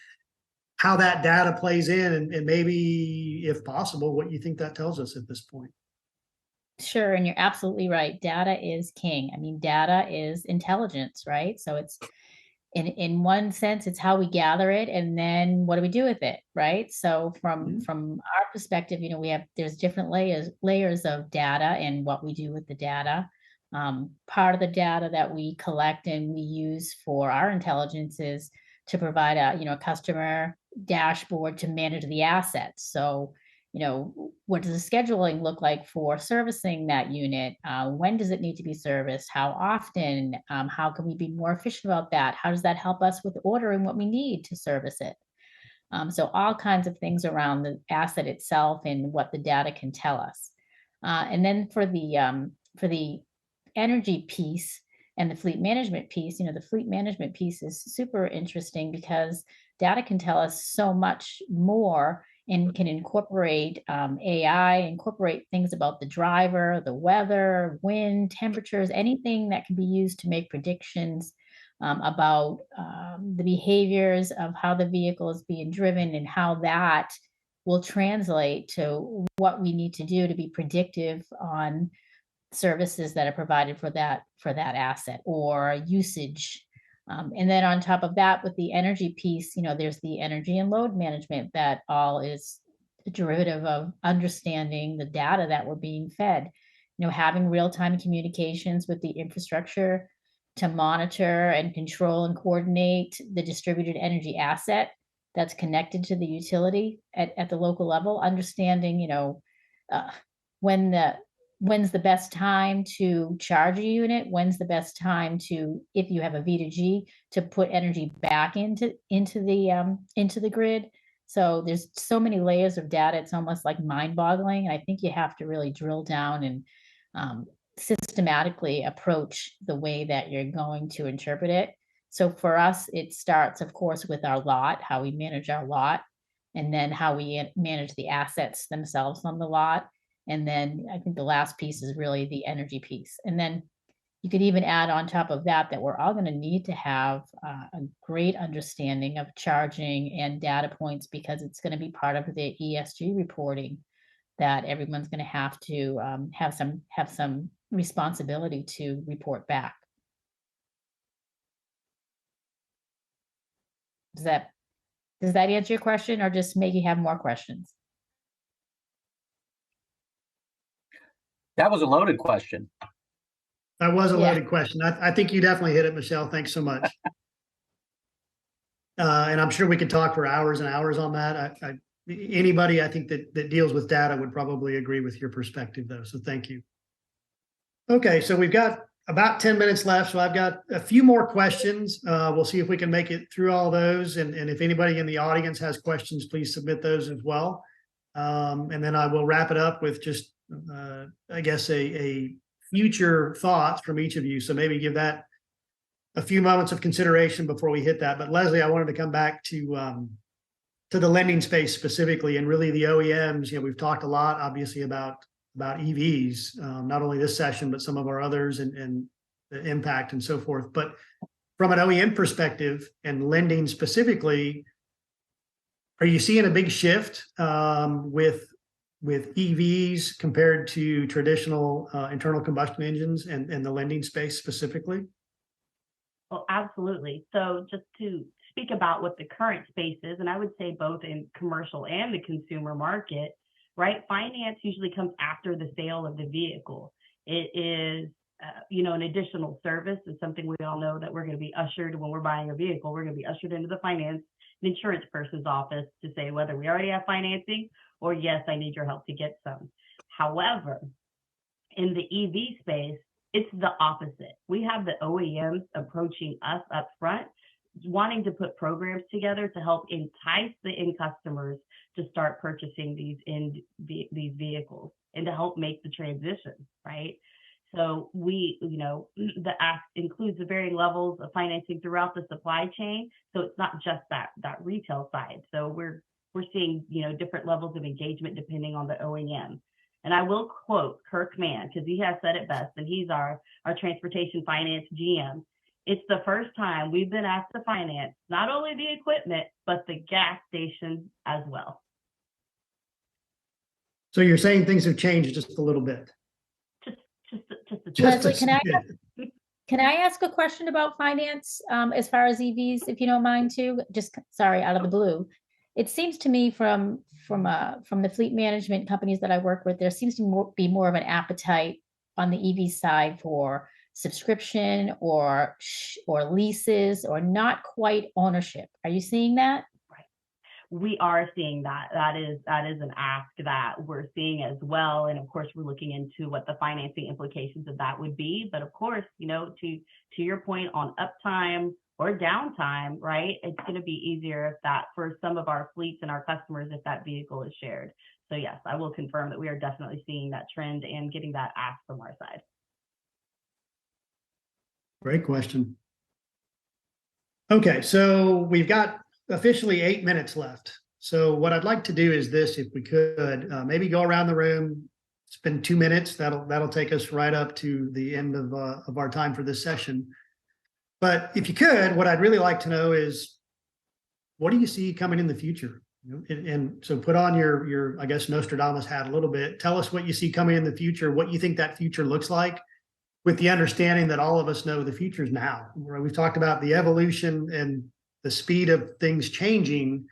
how that data plays in, and maybe, if possible, what you think that tells us at this point? Sure. And you're absolutely right. Data is king. Data is intelligence, right? So in one sense, it's how we gather it, and then what do we do with it, right? So from our perspective, you know, there's different layers of data and what we do with the data. Part of the data that we collect and we use for our intelligence is to provide a customer dashboard to manage the assets. So, you know, what does the scheduling look like for servicing that unit? When does it need to be serviced? How often? How can we be more efficient about that? How does that help us with ordering what we need to service it? So all kinds of things around the asset itself and what the data can tell us. And then for the energy piece and the fleet management piece, you know, the fleet management piece is super interesting because data can tell us so much more and can incorporate AI, incorporate things about the driver, the weather, wind, temperatures, anything that can be used to make predictions about the behaviors of how the vehicle is being driven and how that will translate to what we need to do to be predictive on services that are provided for that asset or usage. And then on top of that, with the energy piece, you know, there's the energy and load management that all is a derivative of understanding the data that we're being fed. You know, having real-time communications with the infrastructure to monitor and control and coordinate the distributed energy asset that's connected to the utility at the local level, understanding, you know, when's the best time to charge a unit, when's the best time to, if you have a V2G, to put energy back into the grid. So there's so many layers of data, it's almost like mind-boggling. I think you have to really drill down and systematically approach the way that you're going to interpret it. So for us, it starts, of course, with our lot, how we manage our lot, and then how we manage the assets themselves on the lot. And then I think the last piece is really the energy piece. And then you could even add on top of that, that we're all going to need to have a great understanding of charging and data points, because it's going to be part of the ESG reporting that everyone's going to have to have some responsibility to report back. Does that answer your question, or just make you have more questions? That was a loaded question. That was a loaded question. I think you definitely hit it, Michele. Thanks so much. And I'm sure we could talk for hours and hours on that. Anybody I think that deals with data would probably agree with your perspective, though. So thank you. Okay, so we've got about 10 minutes left. So I've got a few more questions. We'll see if we can make it through all those. And if anybody in the audience has questions, please submit those as well. And then I will wrap it up with just, I guess, a future thoughts from each of you. So maybe give that a few moments of consideration before we hit that. But Lesley, I wanted to come back to the lending space specifically, and really the OEMs. You know, we've talked a lot, obviously, about EVs, not only this session, but some of our others, and the impact and so forth. But from an OEM perspective and lending specifically, are you seeing a big shift with EVs compared to traditional internal combustion engines and the lending space specifically? Well, absolutely. So just to speak about what the current space is, and I would say both in commercial and the consumer market, right? Finance usually comes after the sale of the vehicle. It is, an additional service. It's something we all know that we're going to be ushered when we're buying a vehicle. We're going to be ushered into the finance and insurance person's office to say whether we already have financing or, yes, I need your help to get some. However, in the EV space, it's the opposite. We have the OEMs approaching us up front, wanting to put programs together to help entice the end customers to start purchasing these vehicles and to help make the transition, right? So the ask includes the varying levels of financing throughout the supply chain. So it's not just that retail side. So we're seeing, different levels of engagement depending on the OEM. And I will quote Kirk Mann, because he has said it best, and he's our transportation finance GM. It's the first time we've been asked to finance not only the equipment, but the gas station as well. So you're saying things have changed just a little bit. Just Lesley, can I Can I ask a question about finance, as far as EVs, if you don't mind too? Just, sorry, out of the blue. It seems to me from the fleet management companies that I work with, there seems to be more of an appetite on the EV side for subscription or leases, or not quite ownership. Are you seeing that? We are seeing that. That is an ask that we're seeing as well. And of course, we're looking into what the financing implications of that would be. But of course, you know, to your point on uptime or downtime, right? It's going to be easier if that, for some of our fleets and our customers, if that vehicle is shared. So yes, I will confirm that we are definitely seeing that trend and getting that ask from our side. Great question. Okay, so we've got officially 8 minutes left. So what I'd like to do is this, if we could, maybe go around the room, spend 2 minutes. That'll take us right up to the end of our time for this session. But if you could, what I'd really like to know is, what do you see coming in the future? You know, and so put on your, I guess, Nostradamus hat a little bit. Tell us what you see coming in the future, what you think that future looks like, with the understanding that all of us know the future is now. We've talked about the evolution and the speed of things changing,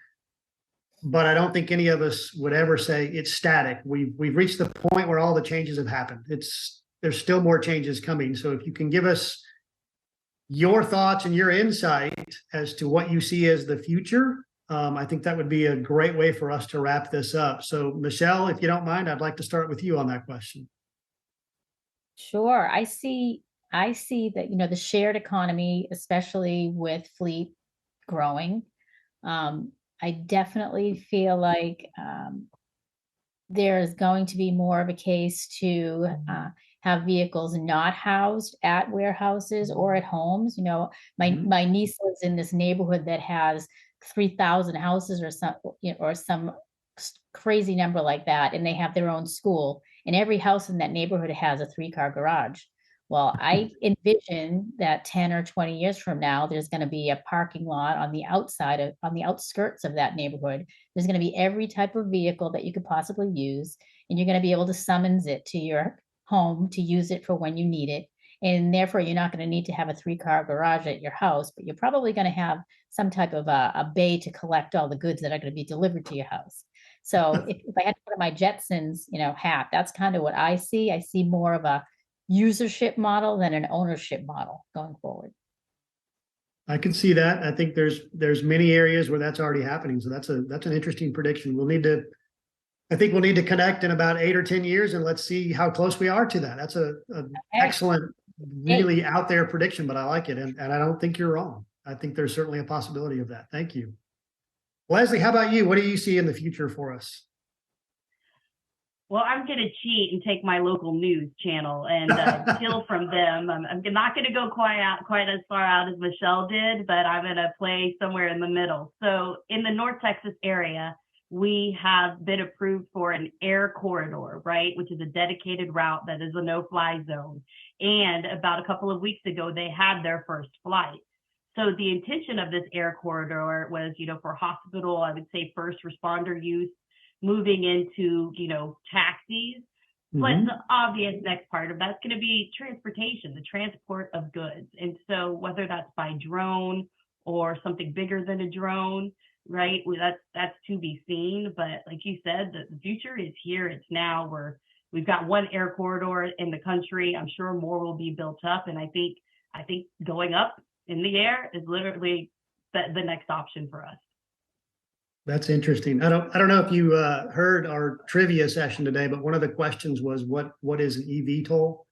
but I don't think any of us would ever say it's static. We've reached the point where all the changes have happened. There's still more changes coming. So if you can give us your thoughts and your insight as to what you see as the future, I think that would be a great way for us to wrap this up. So Michele, if you don't mind, I'd like to start with you on that question. Sure. I see that, you know, the shared economy, especially with fleet growing, I definitely feel like there's going to be more of a case to have vehicles not housed at warehouses or at homes. You know, my niece lives in this neighborhood that has 3,000 houses or some crazy number like that, and they have their own school, and every house in that neighborhood has a 3-car garage. Well, I envision that 10 or 20 years from now, there's going to be a parking lot on the outskirts of that neighborhood. There's going to be every type of vehicle that you could possibly use, and you're going to be able to summons it to your home to use it for when you need it. And therefore, you're not going to need to have a 3-car garage at your house, but you're probably going to have some type of a bay to collect all the goods that are going to be delivered to your house. So if I had to put on my Jetsons, you know, hat, that's kind of what I see. I see more of a usership model than an ownership model going forward. I can see that. I think there's many areas where that's already happening. So that's an interesting prediction. I think we'll need to connect in about 8 or 10 years, and let's see how close we are to that. That's an excellent, really out there prediction, but I like it. And I don't think you're wrong. I think there's certainly a possibility of that. Thank you. Lesley, how about you? What do you see in the future for us? Well, I'm going to cheat and take my local news channel and steal from them. I'm not going to go quite as far out as Michele did, but I'm going to play somewhere in the middle. So in the North Texas area, we have been approved for an air corridor, right, which is a dedicated route that is a no-fly zone. And about a couple of weeks ago, they had their first flight. So the intention of this air corridor was, you know, for hospital, I would say first responder use, moving into, you know, taxis. But the obvious next part of that's going to be transportation, the transport of goods. And so whether that's by drone or something bigger than a drone, right, that's to be seen. But like you said, the future is here. It's now. We've got one air corridor in the country. I'm sure more will be built up. And I think going up in the air is literally the next option for us. That's interesting. I don't know if you heard our trivia session today, but one of the questions was what is an EV toll,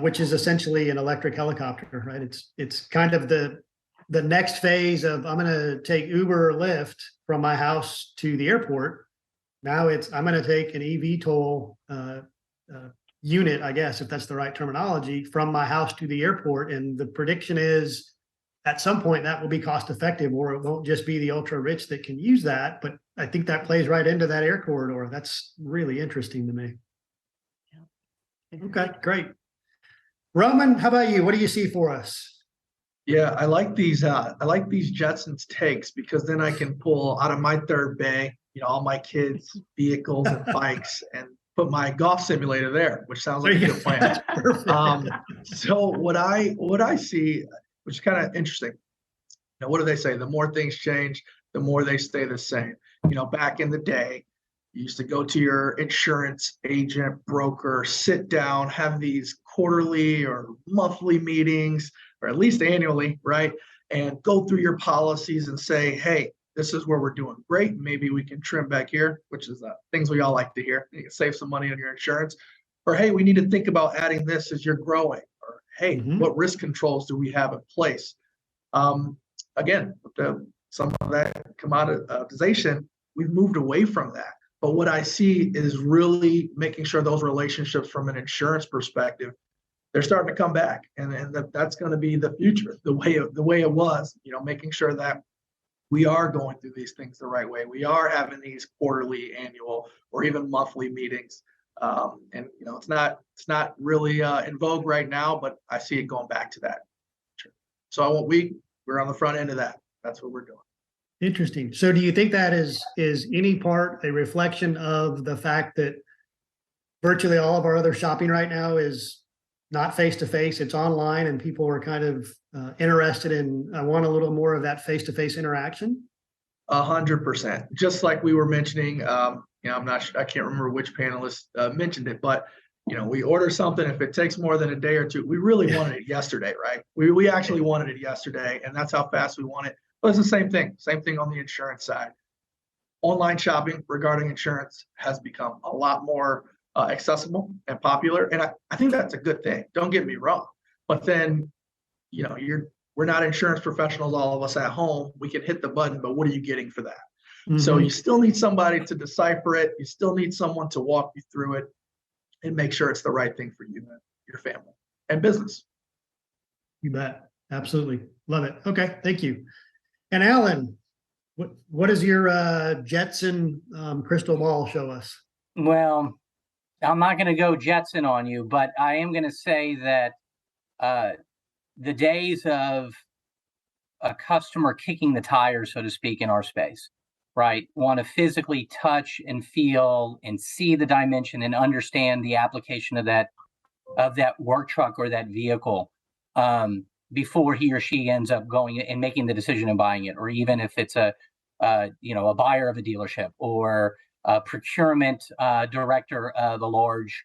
which is essentially an electric helicopter, right? It's kind of the next phase of, I'm going to take Uber or Lyft from my house to the airport. Now I'm going to take an EV toll unit, I guess, if that's the right terminology, from my house to the airport. And the prediction is at some point that will be cost effective, or it won't just be the ultra rich that can use that. But I think that plays right into that air corridor. That's really interesting to me. Yeah. Okay, great. Roman, how about you? What do you see for us? Yeah, I like these Jetsons takes, because then I can pull out of my third bay, you know, all my kids' vehicles and bikes, and put my golf simulator there, which sounds like a good plan. Perfect. So what I see, which is kind of interesting. Now, what do they say? The more things change, the more they stay the same. Back in the day, you used to go to your insurance agent, broker, sit down, have these quarterly or monthly meetings, or at least annually, right? And go through your policies and say, hey, this is where we're doing great. Maybe we can trim back here, which is things we all like to hear. You can save some money on your insurance. Or, hey, we need to think about adding this as you're growing. Or, hey, what risk controls do we have in place? Again, some of that commoditization, we've moved away from that. But what I see is really making sure those relationships from an insurance perspective, they're starting to come back, and that's going to be the future, the way it was. Making sure that we are going through these things the right way. We are having these quarterly, annual, or even monthly meetings. And it's not really in vogue right now, but I see it going back to that. So we're on the front end of that. That's what we're doing. Interesting. So do you think that is any part a reflection of the fact that virtually all of our other shopping right now is not face-to-face, it's online, and people are kind of interested in, I want a little more of that face-to-face interaction? 100%. Just like we were mentioning, I'm not sure, I can't remember which panelist mentioned it, but we order something, if it takes more than a day or two, we really wanted it yesterday, right? We actually wanted it yesterday, and that's how fast we want it. But it's the same thing on the insurance side. Online shopping regarding insurance has become a lot more accessible and popular, and I think that's a good thing. Don't get me wrong, but then we're not insurance professionals, all of us at home. We can hit the button, but what are you getting for that? So you still need somebody to decipher it. You still need someone to walk you through it and make sure it's the right thing for you and your family and business. You bet. Absolutely. Love it. Okay. Thank you. And Alan, what does your Jetson crystal ball show us? Well, I'm not going to go Jetson on you, but I am going to say that the days of a customer kicking the tires, so to speak, in our space, right, want to physically touch and feel and see the dimension and understand the application of that work truck or that vehicle before he or she ends up going and making the decision and buying it, or even if it's a buyer of a dealership or a procurement director of a large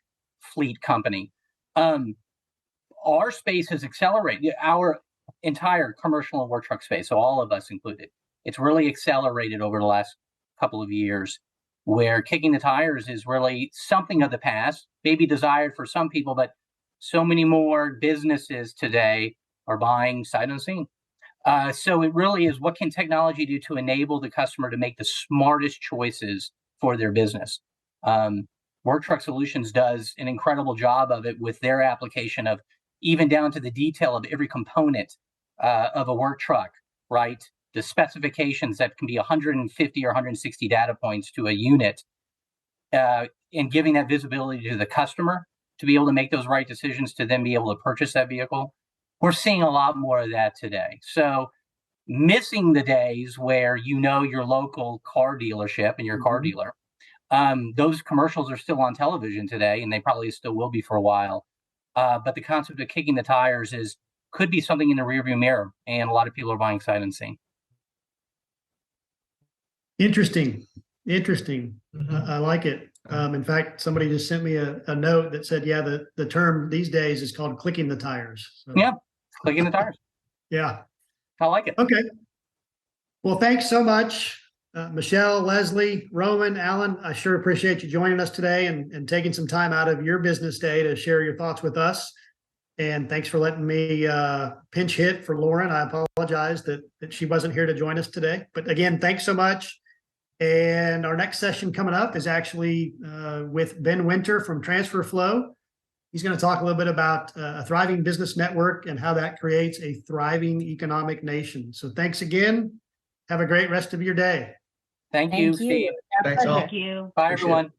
fleet company. Our space has accelerated, our entire commercial and work truck space, so all of us included. It's really accelerated over the last couple of years, where kicking the tires is really something of the past, maybe desired for some people, but so many more businesses today are buying sight unseen. So it really is, what can technology do to enable the customer to make the smartest choices for their business? Work Truck Solutions does an incredible job of it with their application of even down to the detail of every component of a work truck, right? The specifications that can be 150 or 160 data points to a unit, and giving that visibility to the customer to be able to make those right decisions to then be able to purchase that vehicle. We're seeing a lot more of that today. So missing the days where your local car dealership and your car dealer, those commercials are still on television today, and they probably still will be for a while. But the concept of kicking the tires could be something in the rearview mirror, and a lot of people are buying sight unseen. Interesting. I like it. In fact, somebody just sent me a note that said, yeah, the term these days is called clicking the tires. So, yeah, clicking the tires. Yeah. I like it. Okay. Well, thanks so much, Michele, Lesley, Roman, Alan. I sure appreciate you joining us today and taking some time out of your business day to share your thoughts with us. And thanks for letting me pinch hit for Lauren. I apologize that she wasn't here to join us today. But again, thanks so much. And our next session coming up is actually with Ben Winter from Transfer Flow. He's going to talk a little bit about a thriving business network and how that creates a thriving economic nation. So thanks again. Have a great rest of your day. Thank you, Steve. Thanks all. Thank you. Bye, everyone.